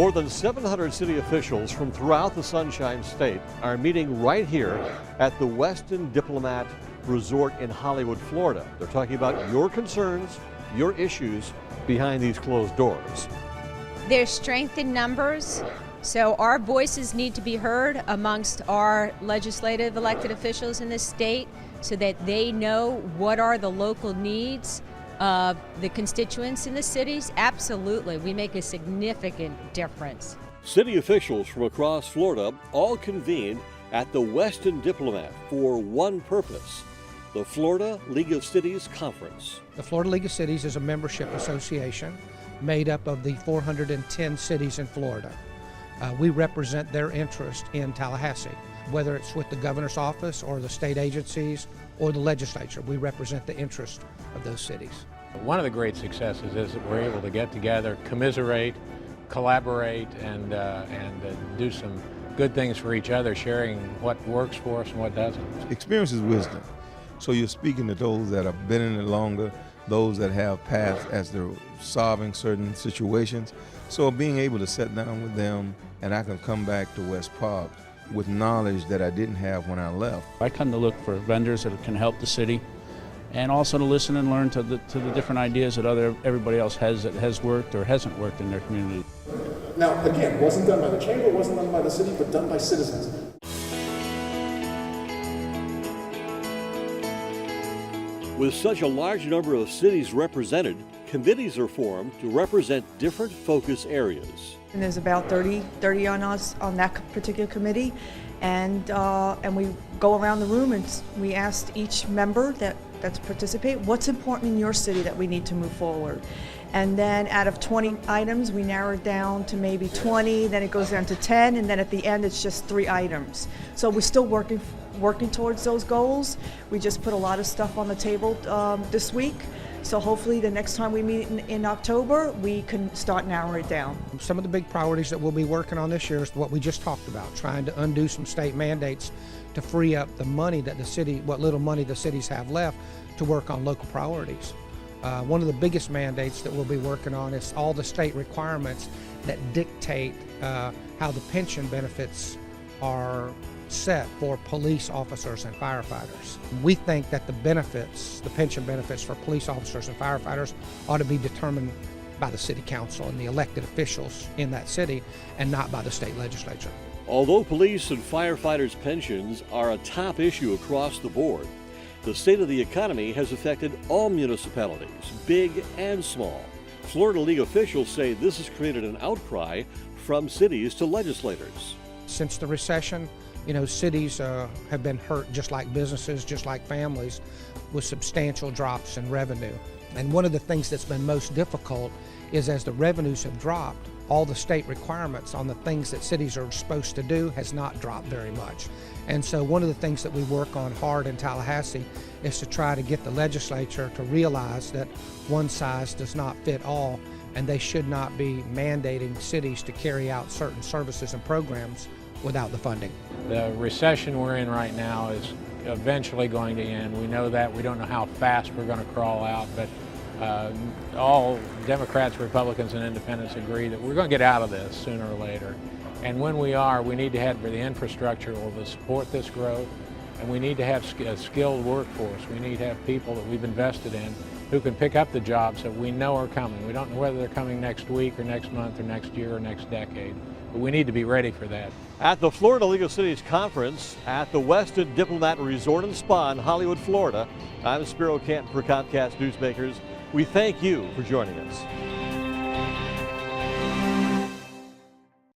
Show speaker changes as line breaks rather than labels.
More than 700 city officials from throughout the Sunshine State are meeting right here at the Westin Diplomat Resort in Hollywood, Florida. They're talking about your concerns, your issues behind these closed doors.
There's strength in numbers, so our voices need to be heard amongst our legislative elected officials in this state so that they know what are the local needs of the constituents in the cities. Absolutely, we make a significant difference.
City officials from across Florida all convened at the Westin Diplomat for one purpose: the Florida League of Cities Conference.
The Florida League of Cities is a membership association made up of the 410 cities in Florida. We represent their interest in Tallahassee, whether it's with the governor's office or the state agencies or the legislature. We represent the interest of those cities.
One of the great successes is that we're able to get together, commiserate, collaborate, and do some good things for each other, sharing what works for us and what doesn't.
Experience is wisdom. So you're speaking to those that have been in it longer, those that have passed as they're solving certain situations. So being able to sit down with them, and I can come back to West Park with knowledge that I didn't have when I left.
I come to look for vendors that can help the city, and also to listen and learn to the different ideas that everybody else has that has worked or hasn't worked in their community.
Now, again, wasn't done by the chamber, wasn't done by the city, but done by citizens.
With such a large number of cities represented, committees are formed to represent different focus areas.
And there's about 30 on us on that particular committee, and we go around the room and we asked each member that's participate, what's important in your city that we need to move forward. And then out of 20 items, we narrow it down to maybe 20, then it goes down to 10, and then at the end it's just 3 items. So we're still working towards those goals. We just put a lot of stuff on the table this week. So hopefully the next time we meet in October, we can start narrowing it down.
Some of the big priorities that we'll be working on this year is what we just talked about, trying to undo some state mandates to free up the money that the city, what little money the cities have left, to work on local priorities. One of the biggest mandates that we'll be working on is all the state requirements that dictate how the pension benefits are set for police officers and firefighters. We think that the pension benefits for police officers and firefighters ought to be determined by the city council and the elected officials in that city and not by the state legislature.
Although police and firefighters' pensions are a top issue across the board, the state of the economy has affected all municipalities, big and small. Florida League officials say this has created an outcry from cities to legislators.
Since the recession, cities have been hurt just like businesses, just like families, with substantial drops in revenue. And one of the things that's been most difficult is as the revenues have dropped, all the state requirements on the things that cities are supposed to do has not dropped very much. And so one of the things that we work on hard in Tallahassee is to try to get the legislature to realize that one size does not fit all, and they should not be mandating cities to carry out certain services and programs without the funding.
The recession we're in right now is eventually going to end. We know that. We don't know how fast we're going to crawl out, but all Democrats, Republicans, and Independents agree that we're going to get out of this sooner or later. And when we are, we need to have the infrastructure to support this growth, and we need to have a skilled workforce. We need to have people that we've invested in who can pick up the jobs that we know are coming. We don't know whether they're coming next week or next month or next year or next decade, but we need to be ready for that.
At the Florida League of Cities Conference at the Westin Diplomat Resort and Spa in Hollywood, Florida, I'm Spiro Canton for Comcast Newsmakers. We thank you for joining us.